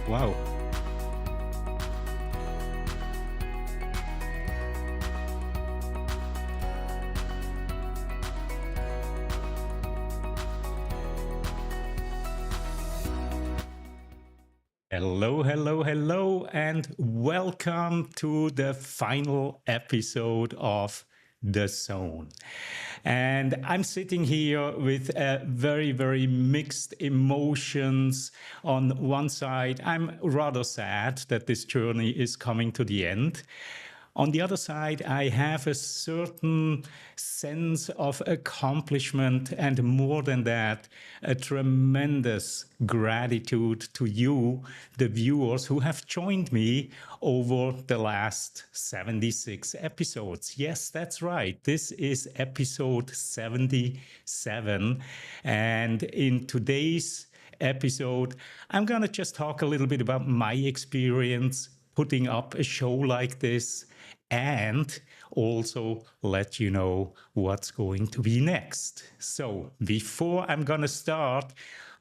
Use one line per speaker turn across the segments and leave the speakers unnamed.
Wow. Hello, hello, hello, and welcome to the final episode of The Zone. And I'm sitting here with very, very mixed emotions. On one side, I'm rather sad that this journey is coming to the end. On the other side, I have a certain sense of accomplishment, and more than that, a tremendous gratitude to you, the viewers who have joined me over the last 76 episodes. Yes, that's right. This is episode 77. And in today's episode, I'm going to just talk a little bit about my experience putting up a show like this, and also let you know what's going to be next. So before I'm gonna start,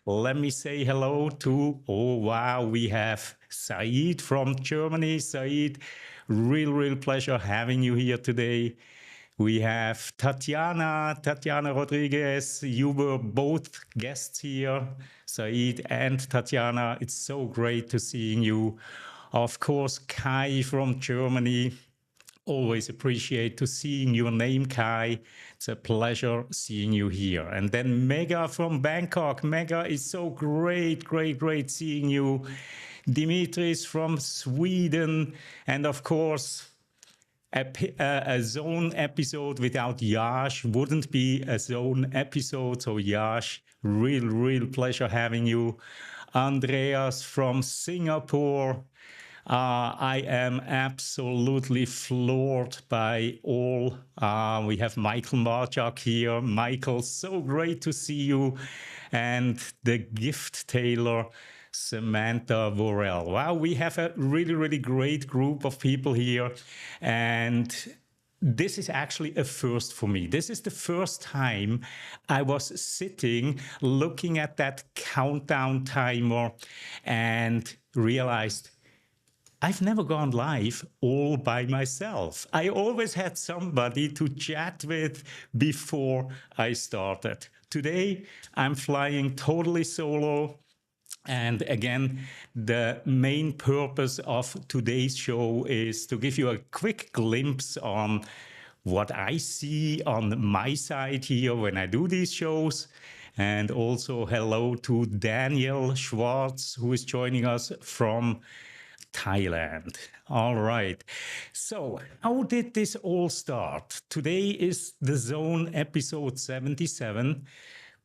let me say hello to, oh wow, we have Said from Germany. Said, real pleasure having you here today. We have Tatiana Rodriguez. You were both guests here, Said and Tatiana. It's so great to seeing you. Of course, Kai from Germany. Always appreciate to seeing your name, Kai. It's a pleasure seeing you here. And then Mega from Bangkok. Mega, is so great seeing you. Dimitris from Sweden. And of course, a zone episode without Yash wouldn't be a zone episode. So Yash, real pleasure having you. Andreas from Singapore. I am absolutely floored by all. We have Michael Marchak here. Michael, so great to see you. And the gift tailor, Samantha Vorel. Wow, we have a really great group of people here. And this is actually a first for me. This is the first time I was sitting looking at that countdown timer and realized I've never gone live all by myself. I always had somebody to chat with before I started. Today, I'm flying totally solo. And again, the main purpose of today's show is to give you a quick glimpse on what I see on my side here when I do these shows. And also hello to Daniel Schwartz, who is joining us from Thailand. All right. So how did this all start? Today is the Zone episode 77,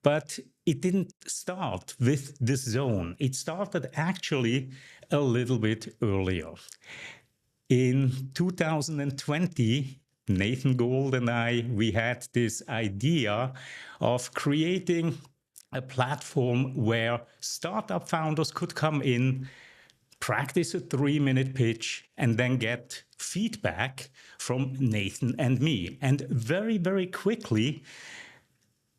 but it didn't start with the Zone. It started actually a little bit earlier. In 2020, Nathan Gold and I, we had this idea of creating a platform where startup founders could come in, practice a 3-minute pitch, and then get feedback from Nathan and me. And very quickly,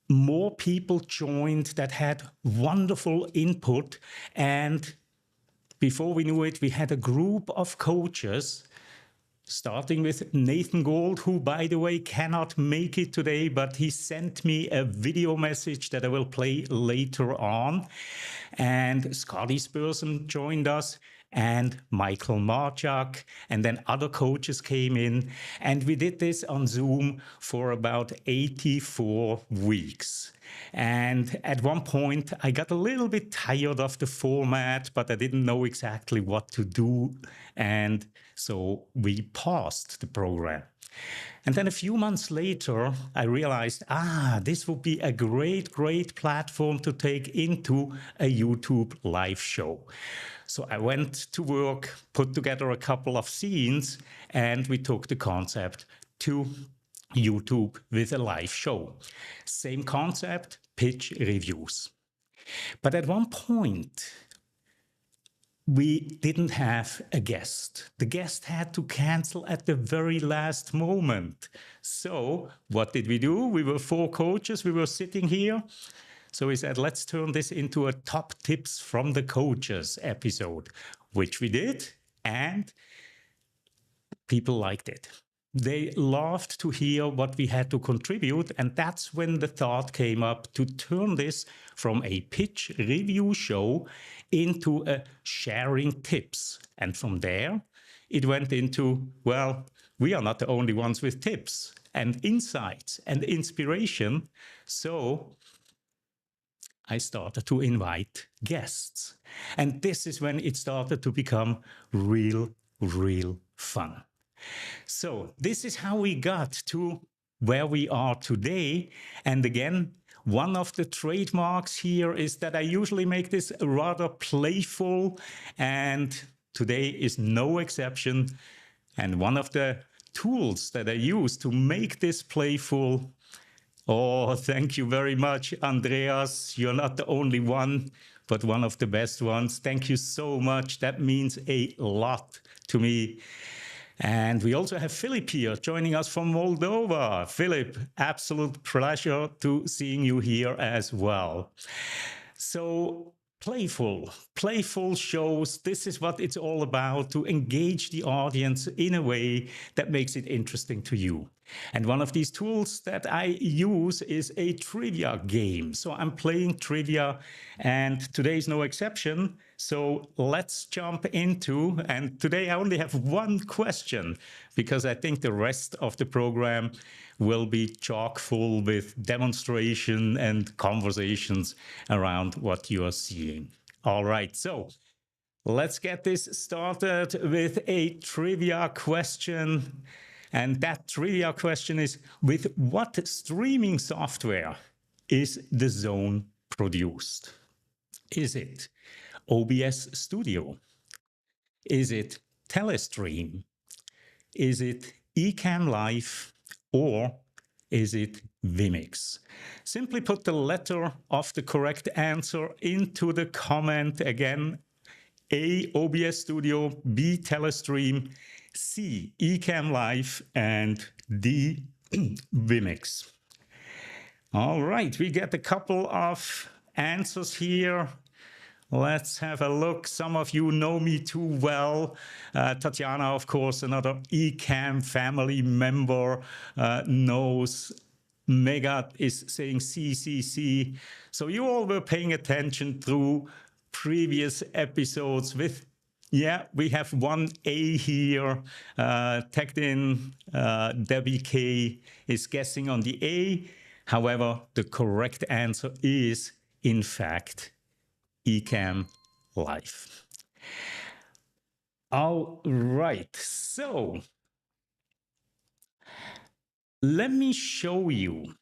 more people joined that had wonderful input. And before we knew it, we had a group of coaches, starting with Nathan Gold, who, by the way, cannot make it today, but he sent me a video message that I will play later on. And Scotty Spurson joined us, and Michael Marchak, and then other coaches came in, and we did this on Zoom for about 84 weeks. And at one point, I got a little bit tired of the format, but I didn't know exactly what to do, and so we paused the program. And then a few months later, I realized, this would be a great platform to take into a YouTube live show. So I went to work, put together a couple of scenes, and we took the concept to YouTube with a live show. Same concept, pitch reviews. But at one point, we didn't have a guest. The guest had to cancel at the very last moment. So what did we do? We were 4 coaches. We were sitting here. So we said, let's turn this into a top tips from the coaches episode, which we did. And people liked it. They loved to hear what we had to contribute. And that's when the thought came up to turn this from a pitch review show into a sharing tips. And from there, it went into, well, we are not the only ones with tips and insights and inspiration. So I started to invite guests. And this is when it started to become real fun. So this is how we got to where we are today. And again, one of the trademarks here is that I usually make this rather playful, and today is no exception. And one of the tools that I use to make this playful, oh, thank you very much, Andreas. You're not the only one, but one of the best ones. Thank you so much. That means a lot to me. And we also have Philip here joining us from Moldova. Philip, absolute pleasure to seeing you here as well. So playful shows, this is what it's all about, to engage the audience in a way that makes it interesting to you. And one of these tools that I use is a trivia game. So I'm playing trivia, and today is no exception. So let's jump into, and today I only have one question because I think the rest of the program will be chock full with demonstration and conversations around what you are seeing. All right, so let's get this started with a trivia question. And that trivia question is, with what streaming software is The Zone produced? Is it OBS Studio? Is it Telestream? Is it Ecamm Live? Or is it Vimix? Simply put the letter of the correct answer into the comment. Again, A, OBS Studio, B, Telestream, C, Ecamm Live, and D, Vimix. All right, we get a couple of answers here. Let's have a look. Some of you know me too well. Tatiana, of course, another Ecamm family member, knows. Megat is saying CCC. So you all were paying attention through previous episodes with, yeah, we have one A here. Tagged in, Debbie K is guessing on the A. However, the correct answer is, in fact, Ecamm Live. All right, so let me show you,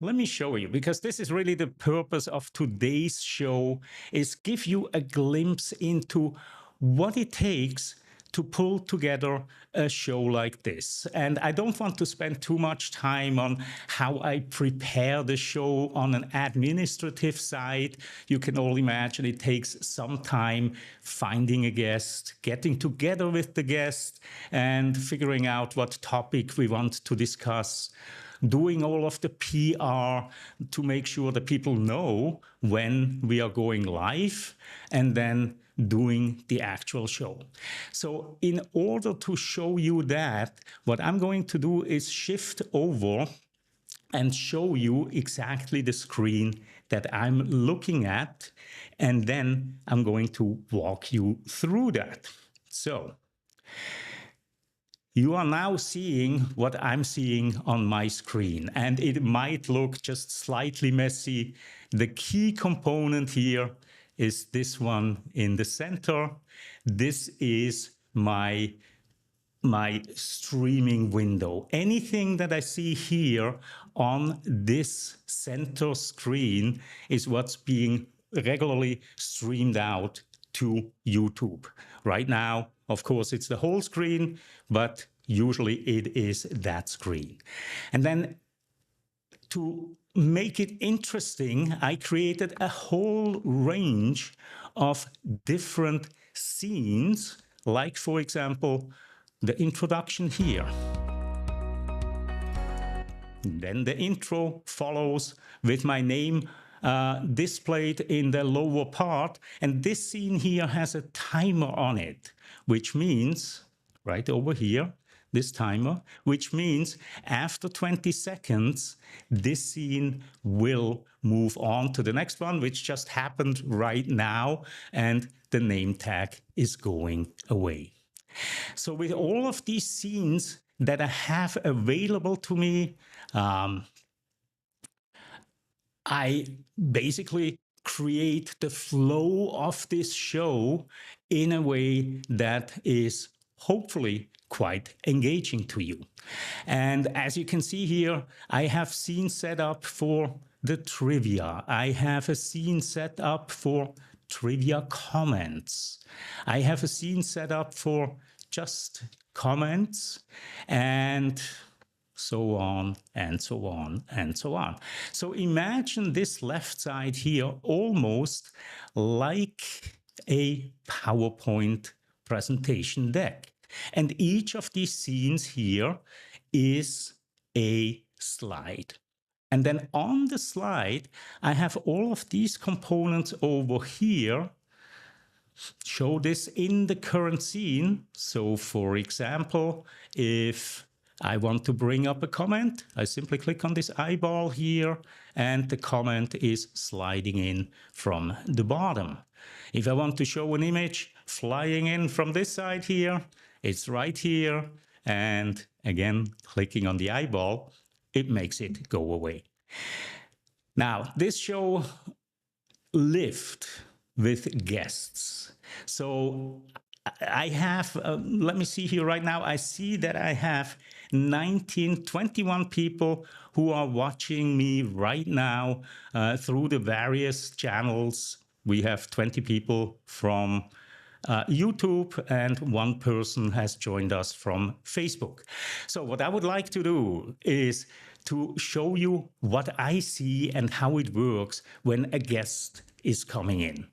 because this is really the purpose of today's show, is give you a glimpse into what it takes to pull together a show like this. And I don't want to spend too much time on how I prepare the show on an administrative side. You can all imagine it takes some time finding a guest, getting together with the guest, and figuring out what topic we want to discuss, doing all of the PR to make sure that people know when we are going live, and then doing the actual show. So in order to show you that, what I'm going to do is shift over and show you exactly the screen that I'm looking at, and then I'm going to walk you through that. So you are now seeing what I'm seeing on my screen, and it might look just slightly messy. The key component here is this one in the center. This is my streaming window. Anything that I see here on this center screen is what's being regularly streamed out to YouTube. Right now, of course, it's the whole screen, but usually it is that screen. And then to make it interesting, I created a whole range of different scenes, like, for example, the introduction here. Then the intro follows with my name displayed in the lower part. And this scene here has a timer on it, which means, right over here, this timer, which means after 20 seconds, this scene will move on to the next one, which just happened right now, and the name tag is going away. So with all of these scenes that I have available to me, I basically create the flow of this show in a way that is hopefully quite engaging to you. And as you can see here, I have scenes set up for the trivia. I have a scene set up for trivia comments. I have a scene set up for just comments, and so on and so on and so on. So imagine this left side here almost like a PowerPoint presentation deck. And each of these scenes here is a slide. And then on the slide, I have all of these components over here show this in the current scene. So for example, if I want to bring up a comment, I simply click on this eyeball here and the comment is sliding in from the bottom. If I want to show an image flying in from this side here, it's right here. And again, clicking on the eyeball, it makes it go away. Now, this show lived with guests. So I have, let me see here right now, I see that I have 21 people who are watching me right now through the various channels. We have 20 people from YouTube and one person has joined us from Facebook. So what I would like to do is to show you what I see and how it works when a guest is coming in.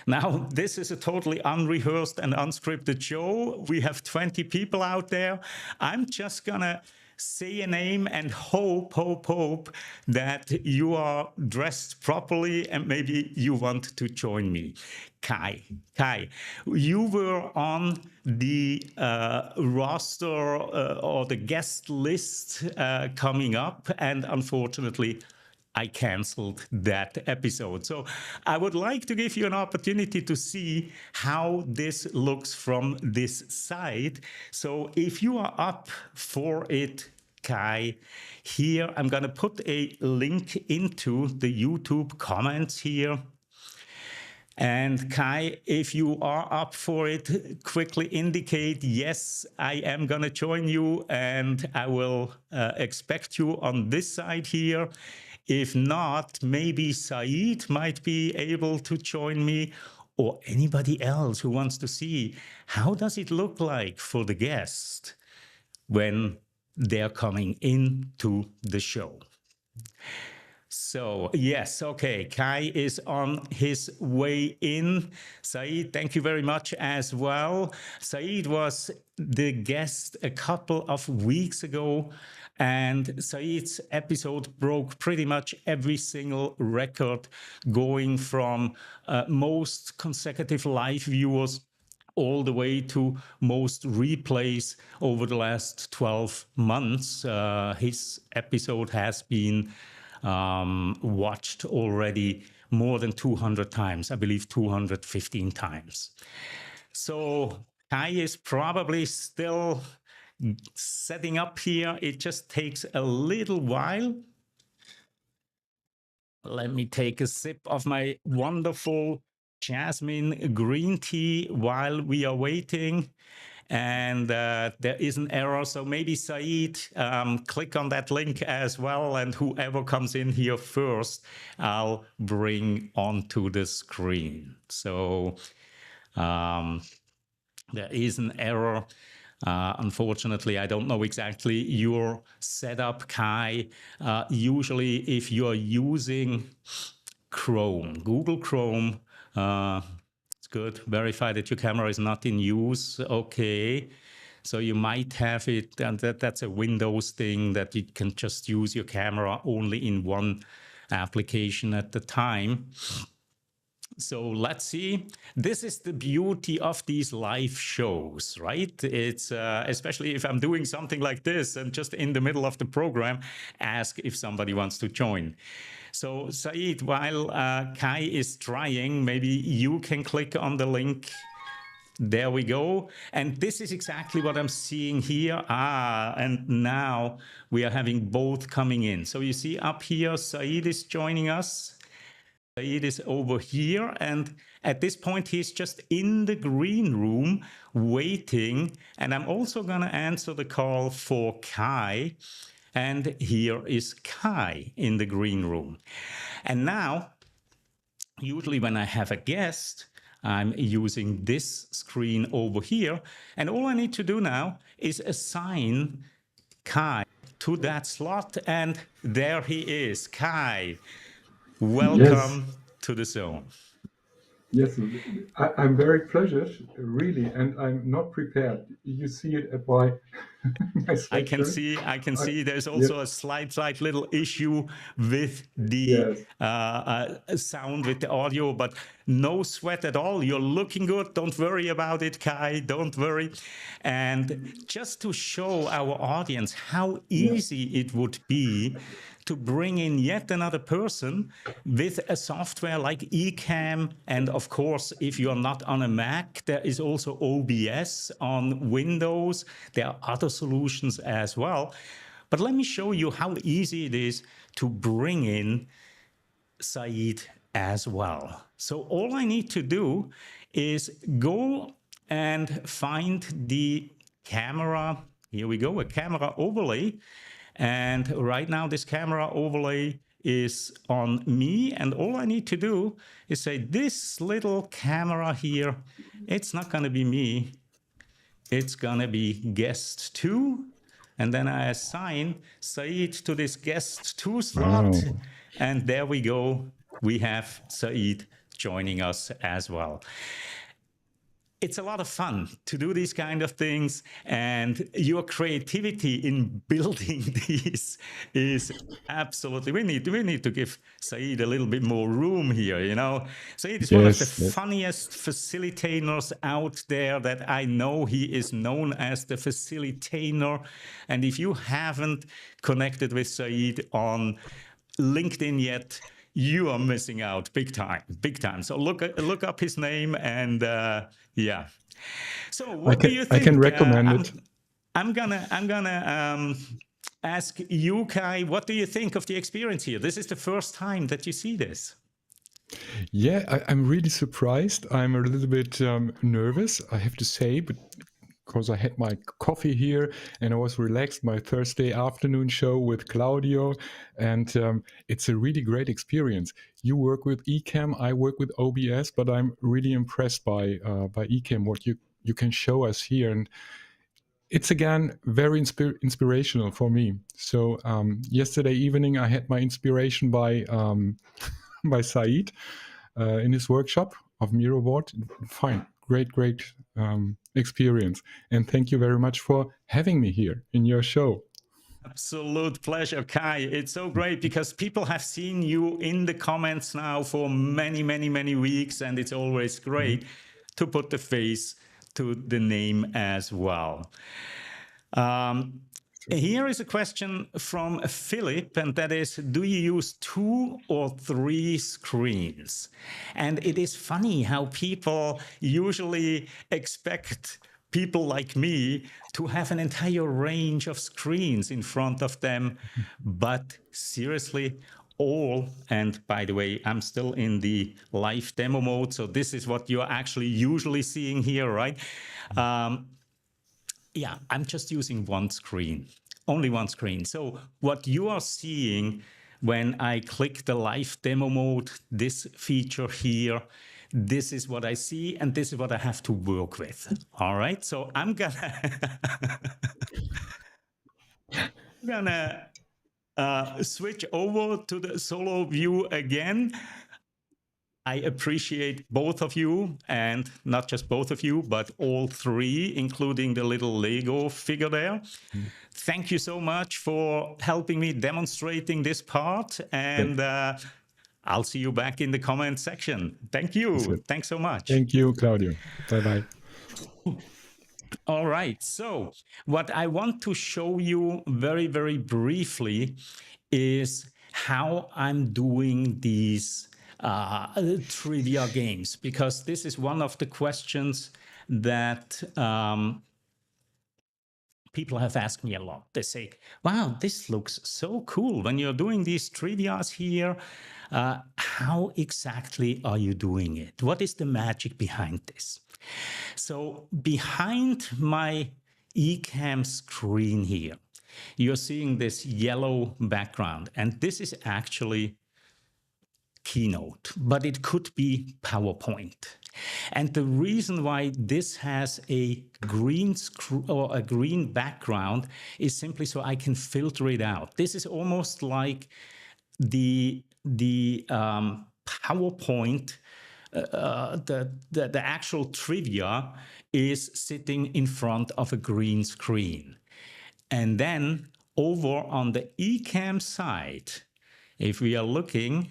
Now, this is a totally unrehearsed and unscripted show. We have 20 people out there. I'm just gonna say a name and hope that you are dressed properly and maybe you want to join me. Kai, you were on the roster or the guest list coming up, and unfortunately, I canceled that episode. So I would like to give you an opportunity to see how this looks from this side. So if you are up for it, Kai, here I'm going to put a link into the YouTube comments here. And Kai, if you are up for it, quickly indicate, yes, I am going to join you and I will expect you on this side here. If not, maybe Saeed might be able to join me, or anybody else who wants to see how does it look like for the guest when they're coming into the show. So, yes, okay, Kai is on his way in. Saeed, thank you very much as well. Saeed was the guest a couple of weeks ago, and Saeed's episode broke pretty much every single record, going from most consecutive live viewers all the way to most replays over the last 12 months. His episode has been watched already more than 200 times, I believe 215 times. So Kai is probably still setting up here. It just takes a little while. Let me take a sip of my wonderful jasmine green tea while we are waiting. And there is an error, so maybe Saeed, click on that link as well, and whoever comes in here first, I'll bring onto the screen. So there is an error. Unfortunately, I don't know exactly your setup, Kai. Usually, if you are using Chrome, Google Chrome, it's good. Verify that your camera is not in use. Okay. So you might have it, and that's a Windows thing, that you can just use your camera only in one application at the time. So let's see. This is the beauty of these live shows, right? It's especially if I'm doing something like this and just in the middle of the program, ask if somebody wants to join. So Said, while Kai is trying, maybe you can click on the link. There we go. And this is exactly what I'm seeing here. And now we are having both coming in. So you see up here, Said is joining us. Said is over here, and at this point he's just in the green room waiting, and I'm also going to answer the call for Kai, and here is Kai in the green room. And now, usually when I have a guest, I'm using this screen over here, and all I need to do now is assign Kai to that slot, and there he is. Kai,
Yes,
welcome to the zone.
yes, I'm very pleasured, really, and I'm not prepared. You see it at my my sweatshirt.
I can
I,
see there's
yes,
also a slight little issue with the
yes,
sound, with the audio, but no sweat at all. You're looking good. Don't worry about it, Kai. Don't worry. And just to show our audience how
yeah,
easy it would be to bring in yet another person with a software like Ecamm. And of course, if you're not on a Mac, there is also OBS on Windows. There are other solutions as well. But let me show you how easy it is to bring in Said as well. So all I need to do is go and find the camera. Here we go, a camera overlay. And right now this camera overlay is on me. And all I need to do is say this little camera here, it's not going to be me. It's going to be guest 2. And then I assign Said to this guest 2 slot.
wow,
And there we go. We have Said joining us as well. It's a lot of fun to do these kind of things, and your creativity in building these is absolutely. We need to give Said a little bit more room here. You know, Said is one of the
yes, yes.
funniest facilitators out there that I know. He is known as the facilitator, and if you haven't connected with Said on LinkedIn yet, you are missing out big time, big time. So look up his name, and yeah. So what do you
I can
think?
recommend it.
I'm gonna ask you, Kai. What do you think of the experience here? This is the first time that you see this.
Yeah, I'm really surprised. I'm a little bit nervous, I have to say, but because I had my coffee here and I was relaxed, my Thursday afternoon show with Claudio, and it's a really great experience. You work with Ecamm, I work with OBS, but I'm really impressed by Ecamm, what you can show us here, and it's again very inspirational for me. So yesterday evening I had my inspiration by by Said in his workshop of Miroboard. Fine, great experience. And thank you very much for having me here in your show.
Absolute pleasure, Kai. It's so great because people have seen you in the comments now for many weeks, and it's always great to put the face to the name as well. Here is a question from Philip, and that is, do you use 2 or 3 screens? And it is funny how people usually expect people like me to have an entire range of screens in front of them. But seriously, and by the way, I'm still in the live demo mode, so this is what you're actually usually seeing here, right? Yeah, I'm just using one screen, only one screen. So what you are seeing when I click the live demo mode, this feature here, this is what I see, and this is what I have to work with. All right, so I'm gonna switch over to the solo view again. I appreciate both of you, and not just both of you, but all three, including the little Lego figure there. Thank you so much for helping me demonstrating this part, and I'll see you back in the comment section. Thank you. Thanks so much.
Thank you, Claudio. Bye-bye.
All right. So what I want to show you very, very briefly is how I'm doing these trivia games, because this is one of the questions that people have asked me a lot. They say, wow, this looks so cool when you're doing these trivias here. How exactly are you doing it? What is the magic behind this? So behind my Ecamm screen here, you're seeing this yellow background, and this is actually Keynote, but it could be PowerPoint. And the reason why this has a green or a green background is simply so I can filter it out. This is almost like the PowerPoint. The actual trivia is sitting in front of a green screen. And then over on the Ecamm side, if we are looking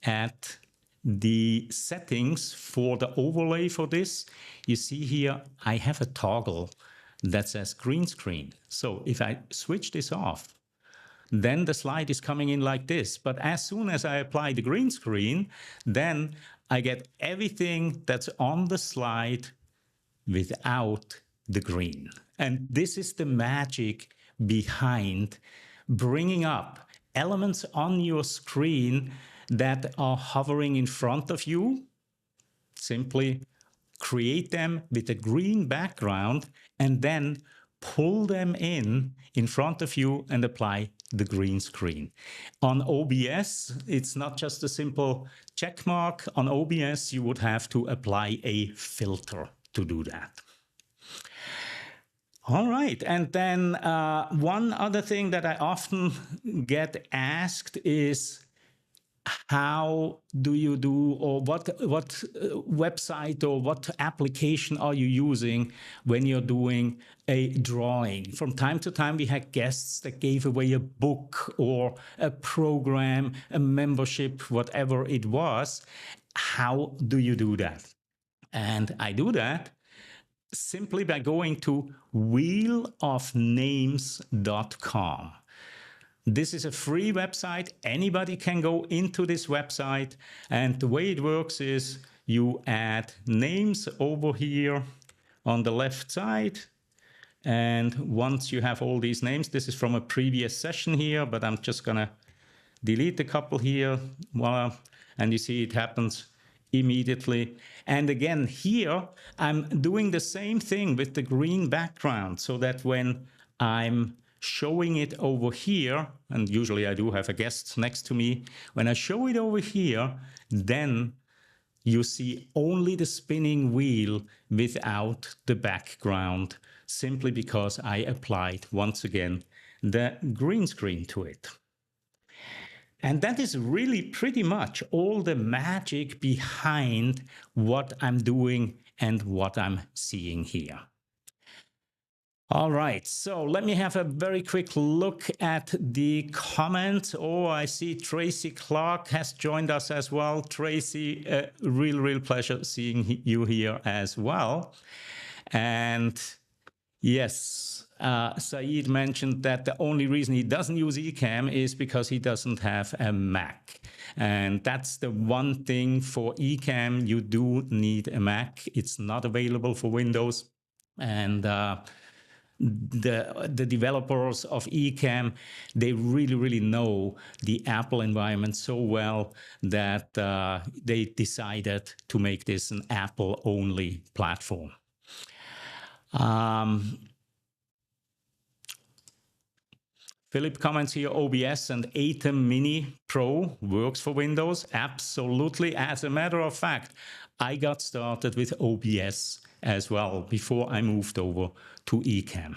at the settings for the overlay for this, you see here I have a toggle that says green screen. So if I switch this off, then the slide is coming in like this. But as soon as I apply the green screen, then I get everything that's on the slide without the green. And this is the magic behind bringing up elements on your screen that are hovering in front of you. Simply create them with a green background and then pull them in front of you and apply the green screen. On OBS, it's not just a simple check mark. On OBS, you would have to apply a filter to do that. All right, and then one other thing that I often get asked is, how do you do, or what website or what application are you using when you're doing a drawing? From time to time, we had guests that gave away a book or a program, a membership, whatever it was. How do you do that? And I do that simply by going to wheelofnames.com. This is a free website. Anybody can go into this website. And the way it works is you add names over here on the left side. And once you have all these names, this is from a previous session here, but I'm just going to delete a couple here. Voila. And you see it happens immediately. And again, here, I'm doing the same thing with the green background so that when I'm showing it over here, and usually I do have a guest next to me, when I show it over here, then you see only the spinning wheel without the background, simply because I applied, once again, the green screen to it. And that is really pretty much all the magic behind what I'm doing and what I'm seeing here. All right, so let me have a very quick look at the comments. Oh, I see Tracy Clark has joined us as well. Tracy, real pleasure seeing you here as well. And yes, Saeed mentioned that the only reason he doesn't use Ecamm is because he doesn't have a Mac. And that's the one thing for Ecamm, you do need a Mac. It's not available for Windows. And the developers of Ecamm, they really know the Apple environment so well that they decided to make this an Apple-only platform. Philip comments here, OBS and Atom Mini Pro works for Windows. Absolutely. As a matter of fact, I got started with OBS as well before I moved over to Ecamm.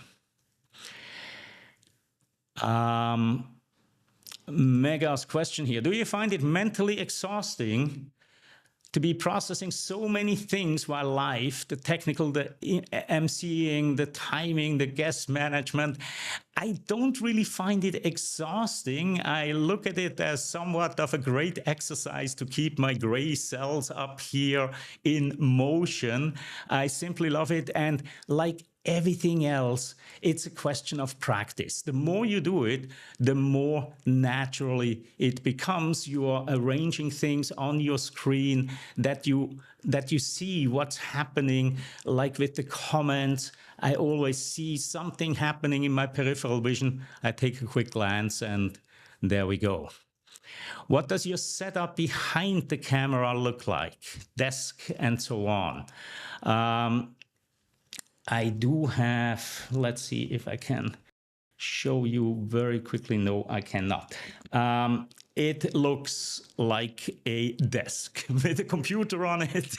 Mega's question here, do you find it mentally exhausting to be processing so many things while live, the technical, the emceeing, the timing, the guest management, I don't really find it exhausting. I look at it as somewhat of a great exercise to keep my gray cells up here in motion. I simply love it. And like everything else, it's a question of practice. The more you do it, the more naturally it becomes. You are arranging things on your screen that you see what's happening, like with the comments. I always see something happening in my peripheral vision. I take a quick glance and there we go. What does your setup behind the camera look like? Desk and so on. I do have, let's see if I can show you very quickly. No, I cannot. It looks like a desk with a computer on it.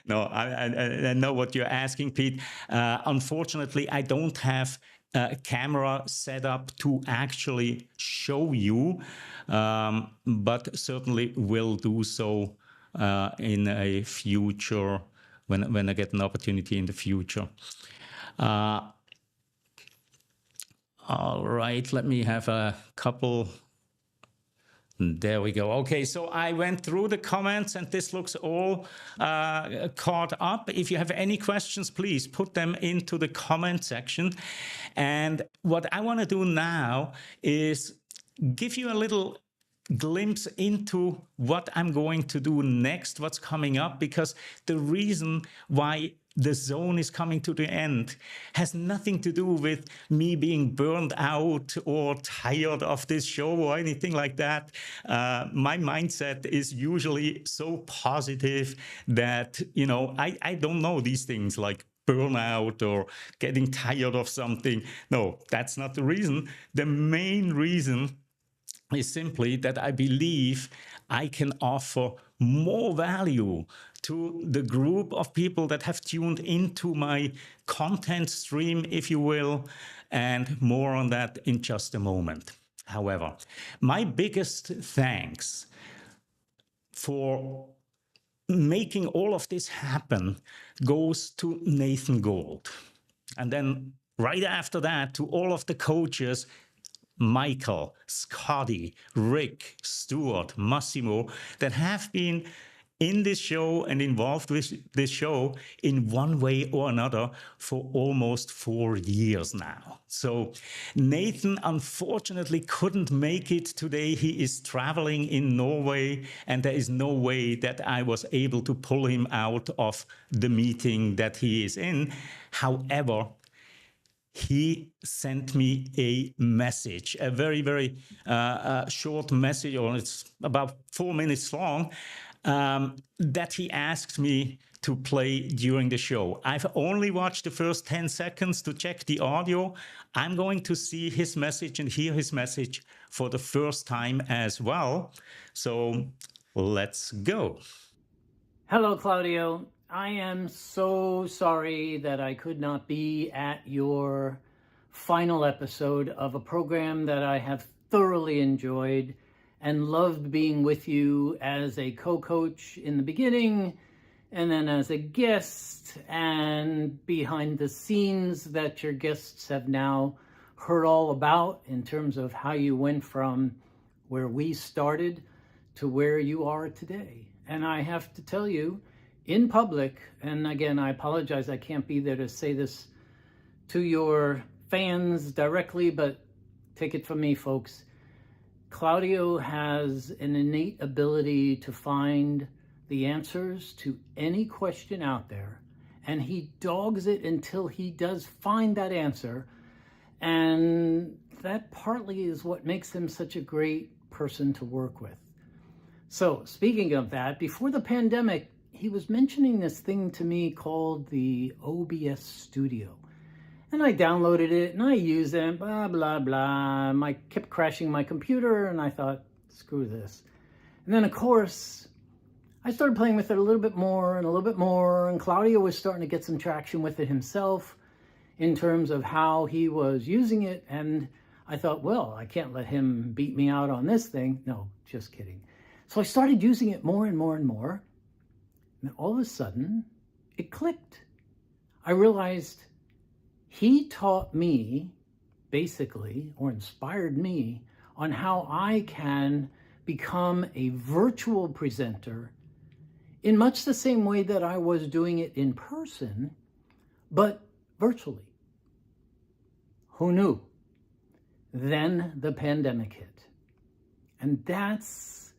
No, I know what you're asking, Pete. Unfortunately, I don't have a camera set up to actually show you, but certainly will do so in a future, when I get an opportunity in the future. All right, let me have a couple. There we go. Okay, so I went through the comments and this looks all caught up. If you have any questions, please put them into the comment section. And what I want to do now is give you a little glimpse into what I'm going to do next, what's coming up, because the reason why the zone is coming to the end has nothing to do with me being burned out or tired of this show or anything like that. My mindset is usually so positive that, you know, I don't know these things like burnout or getting tired of something. No, that's not the reason. The main reason is simply that I believe I can offer more value to the group of people that have tuned into my content stream, if you will, and more on that in just a moment. However, my biggest thanks for making all of this happen goes to Nathan Gold. And then right after that, to all of the coaches, Michael, Scotty, Rick, Stuart, Massimo, that have been in this show and involved with this show in one way or another for almost 4 years now. So Nathan unfortunately couldn't make it today. He is traveling in Norway, and there is no way that I was able to pull him out of the meeting that he is in. However, he sent me a message, a very, very short message, or it's about 4 minutes long, that he asked me to play during the show. I've only watched the first 10 seconds to check the audio. I'm going to see his message and hear his message for the first time as well. So let's go.
Hello, Claudio. I am so sorry that I could not be at your final episode of a program that I have thoroughly enjoyed and loved being with you as a co-coach in the beginning, and then as a guest and behind the scenes that your guests have now heard all about in terms of how you went from where we started to where you are today. And I have to tell you, in public, and again, I apologize, I can't be there to say this to your fans directly, but take it from me, folks. Claudio has an innate ability to find the answers to any question out there, and he dogs it until he does find that answer. And that partly is what makes him such a great person to work with. So speaking of that, before the pandemic, he was mentioning this thing to me called the OBS Studio. And I downloaded it and I used it, blah, blah, blah. I kept crashing my computer and I thought, screw this. And then of course, I started playing with it a little bit more and a little bit more. And Claudio was starting to get some traction with it himself in terms of how he was using it. And I thought, well, I can't let him beat me out on this thing. No, just kidding. So I started using it more and more and more. And all of a sudden, it clicked. I realized he taught me, basically, or inspired me on how I can become a virtual presenter in much the same way that I was doing it in person, but virtually. Who knew? Then the pandemic hit. And that's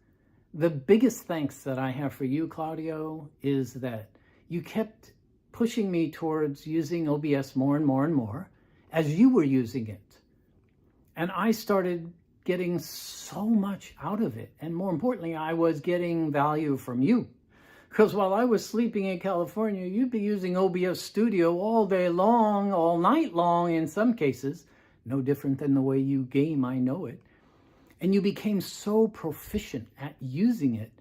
the biggest thanks that I have for you, Claudio, is that you kept pushing me towards using OBS more and more and more as you were using it. And I started getting so much out of it. And more importantly, I was getting value from you. Because while I was sleeping in California, you'd be using OBS Studio all day long, all night long in some cases. No different than the way you game, I know it. And you became so proficient at using it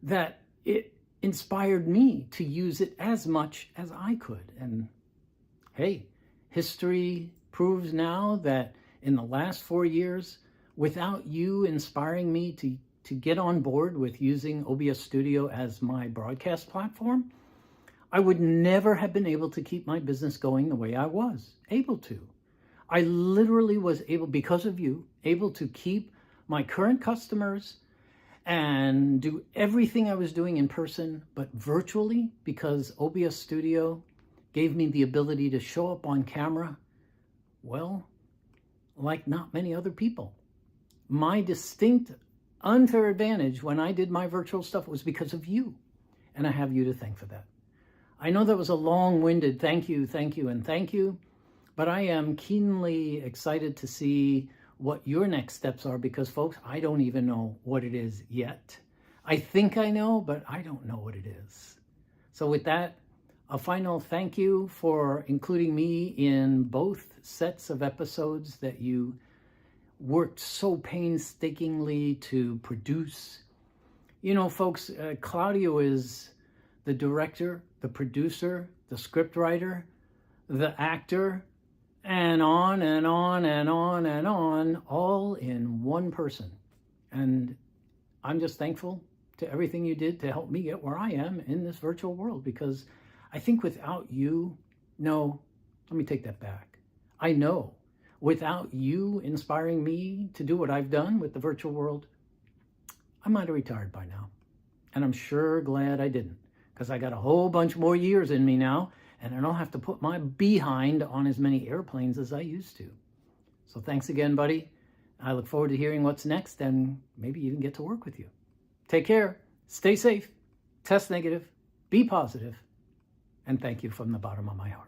that it inspired me to use it as much as I could. And hey, history proves now that in the last 4 years, without you inspiring me to get on board with using OBS Studio as my broadcast platform, I would never have been able to keep my business going the way I was able to. I literally was able, because of you, able to keep my current customers and do everything I was doing in person, but virtually, because OBS Studio gave me the ability to show up on camera, well, like not many other people. My distinct unfair advantage when I did my virtual stuff was because of you, and I have you to thank for that. I know that was a long-winded thank you, and thank you, but I am keenly excited to see what your next steps are, because folks, I don't even know what it is yet. I think I know, but I don't know what it is. So with that, a final thank you for including me in both sets of episodes that you worked so painstakingly to produce. You know, folks, Claudio is the director, the producer, the scriptwriter, the actor, and on and on and on and on, all in one person. And I'm just thankful to everything you did to help me get where I am in this virtual world, because I think without you, no, let me take that back. I know without you inspiring me to do what I've done with the virtual world, I might have retired by now. And I'm sure glad I didn't, because I got a whole bunch more years in me now, and I don't have to put my behind on as many airplanes as I used to. So thanks again, buddy. I look forward to hearing what's next and maybe even get to work with you. Take care, stay safe, test negative, be positive, and thank you from the bottom of my heart.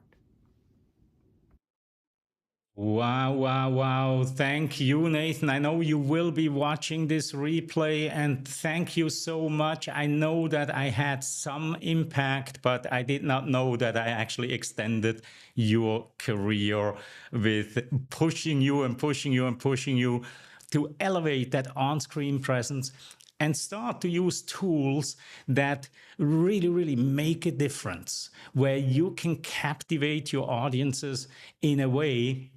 Wow, wow, wow. Thank you, Nathan. I know you will be watching this replay, and thank you so much. I know that I had some impact, but I did not know that I actually extended your career with pushing you and pushing you and pushing you to elevate that on-screen presence and start to use tools that really, really make a difference, where you can captivate your audiences in a way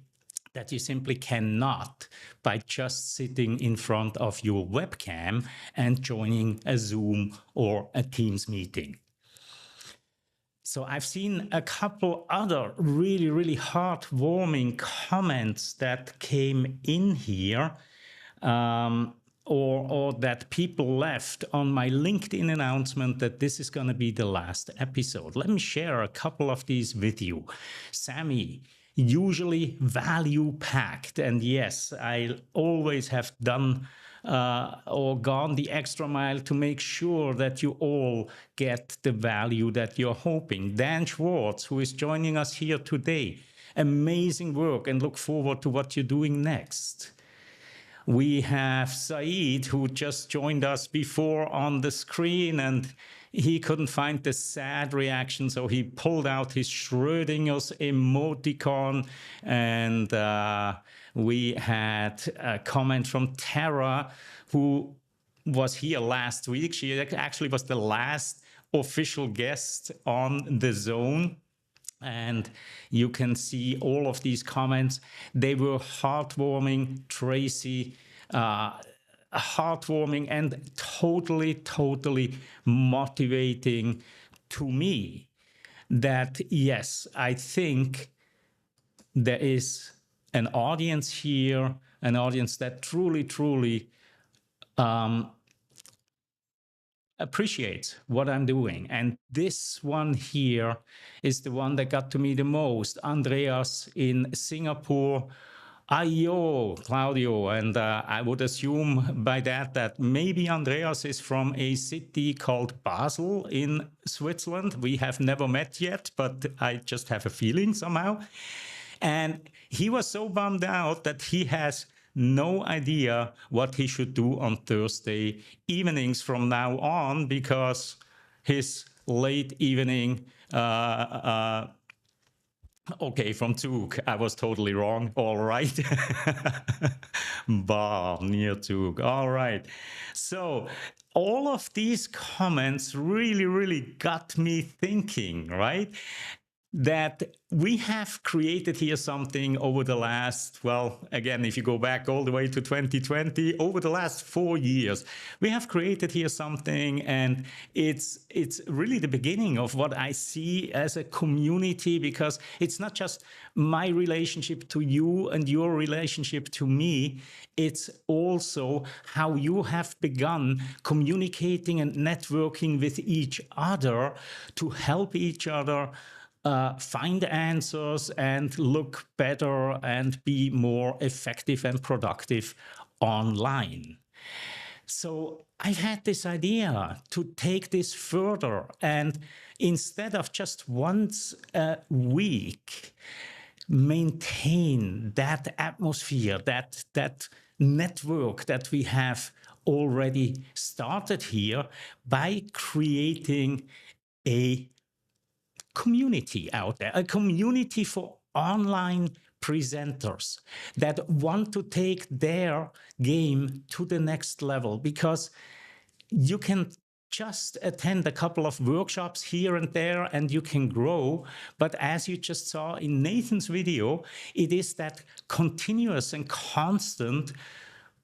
that you simply cannot by just sitting in front of your webcam and joining a Zoom or a Teams meeting. So I've seen a couple other really, really heartwarming comments that came in here, or that people left on my LinkedIn announcement that this is going to be the last episode. Let me share a couple of these with you. Sammy, usually value-packed, and yes, I always have done or gone the extra mile to make sure that you all get the value that you're hoping. Dan Schwartz, who is joining us here today, amazing work, and look forward to what you're doing next. We have Saeed, who just joined us before on the screen, and he couldn't find the sad reaction, so he pulled out his Schrödinger's emoticon. And we had a comment from Tara, who was here last week. She actually was the last official guest on the Zone. And you can see all of these comments. They were heartwarming. Tracy, heartwarming and totally motivating to me that, yes, I think there is an audience here, an audience that truly appreciates what I'm doing. And this one here is the one that got to me the most. Andreas in Singapore. Ayo, Claudio. And I would assume by that maybe Andreas is from a city called Basel in Switzerland. We have never met yet, but I just have a feeling somehow. And he was so bummed out that he has no idea what he should do on Thursday evenings from now on, because his late evening, okay, from Zug, I was totally wrong. All right. Bar near Zug. All right. So all of these comments really got me thinking, right? That we have created here something over the last, well, again, if you go back all the way to 2020, over the last 4 years, we have created here something, and it's really the beginning of what I see as a community, because it's not just my relationship to you and your relationship to me, it's also how you have begun communicating and networking with each other to help each other find answers and look better and be more effective and productive online. So I've had this idea to take this further, and instead of just once a week, maintain that atmosphere, that network that we have already started here by creating a community out there, a community for online presenters that want to take their game to the next level, because you can just attend a couple of workshops here and there and you can grow. But as you just saw in Nathan's video, it is that continuous and constant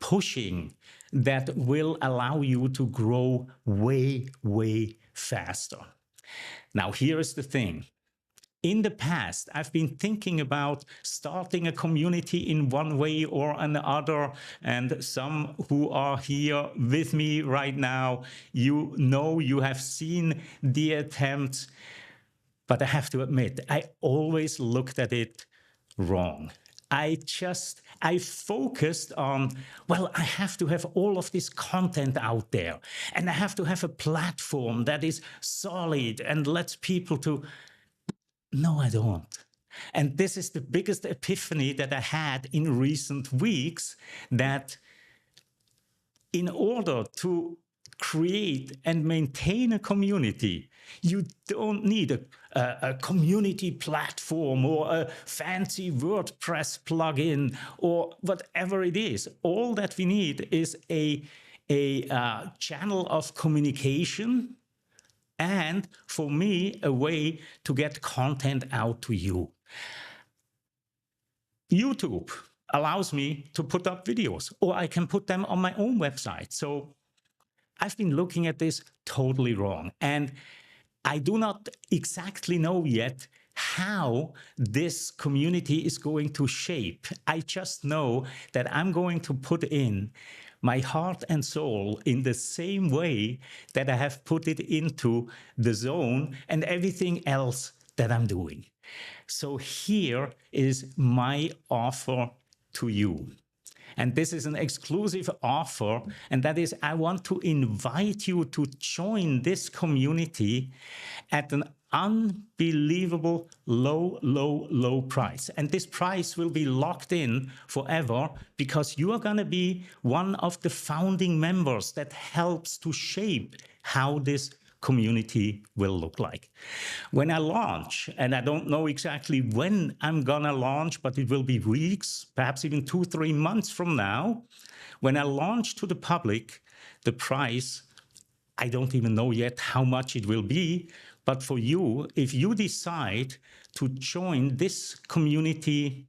pushing that will allow you to grow way faster. Now, here is the thing. In the past, I've been thinking about starting a community in one way or another, and some who are here with me right now, you know, you have seen the attempts, but I have to admit, I always looked at it wrong. I focused on, well, I have to have all of this content out there, and I have to have a platform that is solid and lets people to, no, I don't. And this is the biggest epiphany that I had in recent weeks, that in order to create and maintain a community, you don't need a community platform or a fancy WordPress plugin or whatever it is. All that we need is a channel of communication, and for me, a way to get content out to you. YouTube allows me to put up videos, or I can put them on my own website. So I've been looking at this totally wrong, and I do not exactly know yet how this community is going to shape. I just know that I'm going to put in my heart and soul in the same way that I have put it into the zone and everything else that I'm doing. So here is my offer to you. And this is an exclusive offer, and that is, I want to invite you to join this community at an unbelievable low price. And this price will be locked in forever, because you are going to be one of the founding members that helps to shape how this community will look like. When I launch, and I don't know exactly when I'm gonna launch, but it will be weeks, perhaps even 2-3 months from now. When I launch to the public, the price, I don't even know yet how much it will be, but for you, if you decide to join this community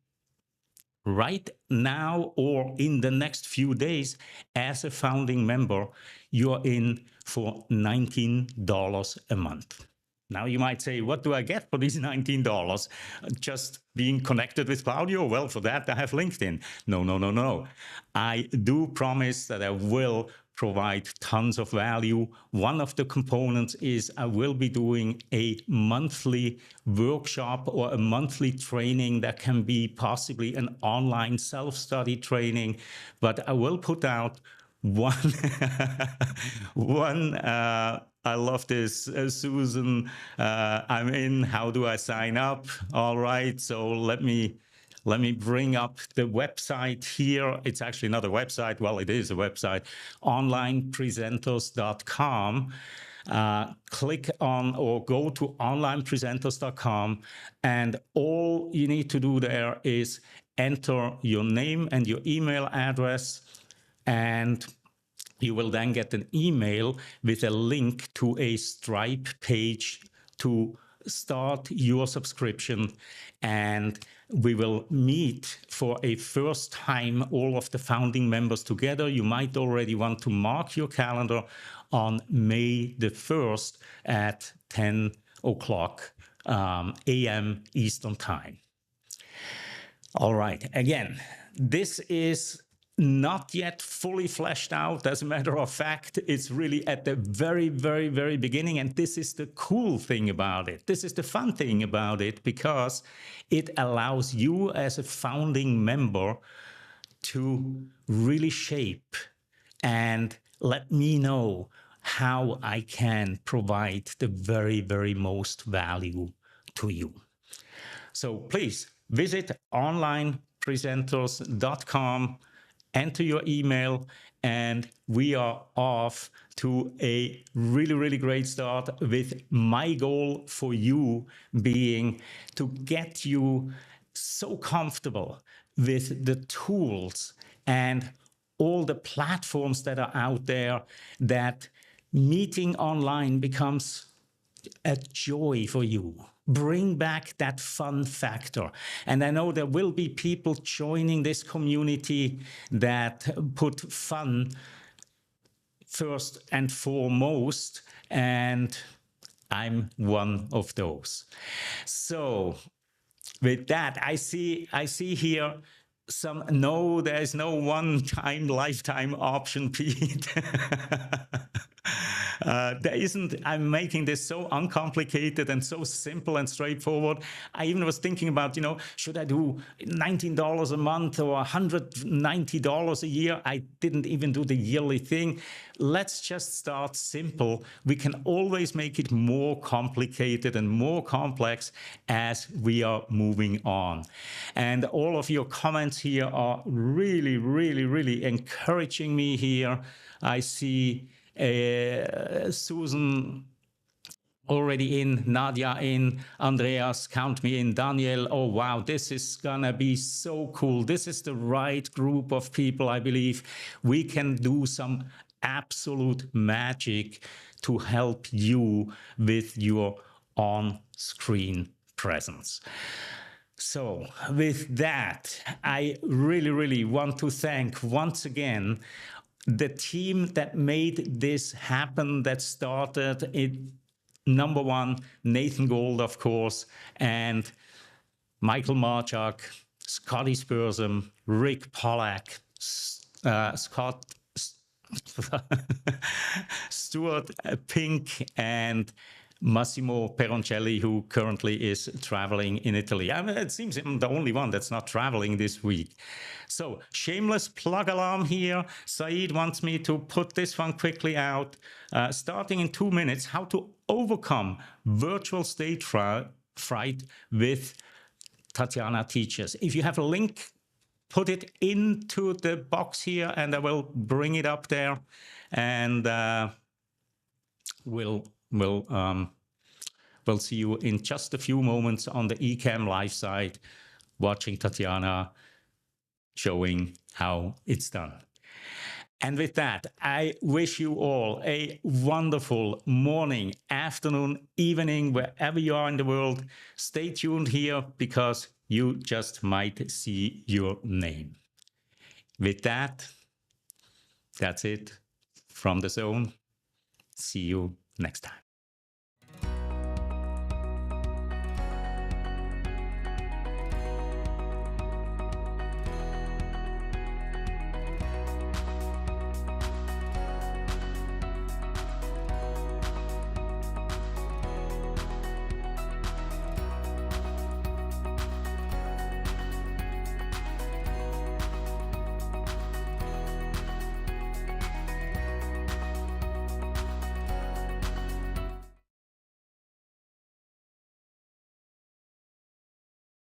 right now or in the next few days as a founding member, you're in for $19 a month. Now you might say, what do I get for these $19? Just being connected with Claudio? Well, for that I have LinkedIn. No, no, no, no. I do promise that I will provide tons of value. One of the components is I will be doing a monthly workshop or a monthly training that can be possibly an online self-study training, but I will put out one one I love this, Susan. I'm in. How do I sign up? All right, so let me bring up the website here. It's actually not a website. Well, it is a website, onlinepresenters.com. Click on or go to onlinepresenters.com, and all you need to do there is enter your name and your email address, and you will then get an email with a link to a Stripe page to start your subscription. And we will meet for a first time, all of the founding members together. You might already want to mark your calendar on May the 1st at 10 o'clock a.m. Eastern Time. All right, again, this is not yet fully fleshed out. As a matter of fact, it's really at the very, very, very beginning. And this is the cool thing about it. This is the fun thing about it, because it allows you as a founding member to really shape and let me know how I can provide the very, very most value to you. So please visit onlinepresenters.com, enter your email, and we are off to a really, really great start, with my goal for you being to get you so comfortable with the tools and all the platforms that are out there that meeting online becomes a joy for you. Bring back that fun factor. And I know there will be people joining this community that put fun first and foremost, and I'm one of those. So with that, I see here some, no, there's no one-time lifetime option, Pete. There isn't. I'm making this so uncomplicated and so simple and straightforward. I even was thinking about, should I do $19 a month or $190 a year? I didn't even do the yearly thing. Let's just start simple. We can always make it more complicated and more complex as we are moving on. And all of your comments here are really, really, really encouraging me here. I see Susan already in, Nadia in, Andreas, count me in, Daniel. Oh, wow, this is gonna be so cool. This is the right group of people, I believe. We can do some absolute magic to help you with your on-screen presence. So with that, I really, really want to thank once again the team that made this happen, that started it. Number one, Nathan Gold, of course, and Michael Marchuk, Scotty Spursum, Rick Pollack, Scott Stuart Pink, and Massimo Peroncelli, who currently is traveling in Italy. I mean, it seems I'm the only one that's not traveling this week. So, shameless plug alarm here. Saeed wants me to put this one quickly out. Starting in 2 minutes, how to overcome virtual stage fright with Tatiana Teaches. If you have a link, put it into the box here and I will bring it up there, and we'll see you in just a few moments on the eCam live site, watching Tatiana showing how it's done. And with that, I wish you all a wonderful morning, afternoon, evening, wherever you are in the world. Stay tuned here because you just might see your name. With that, that's it from the zone. See you next time.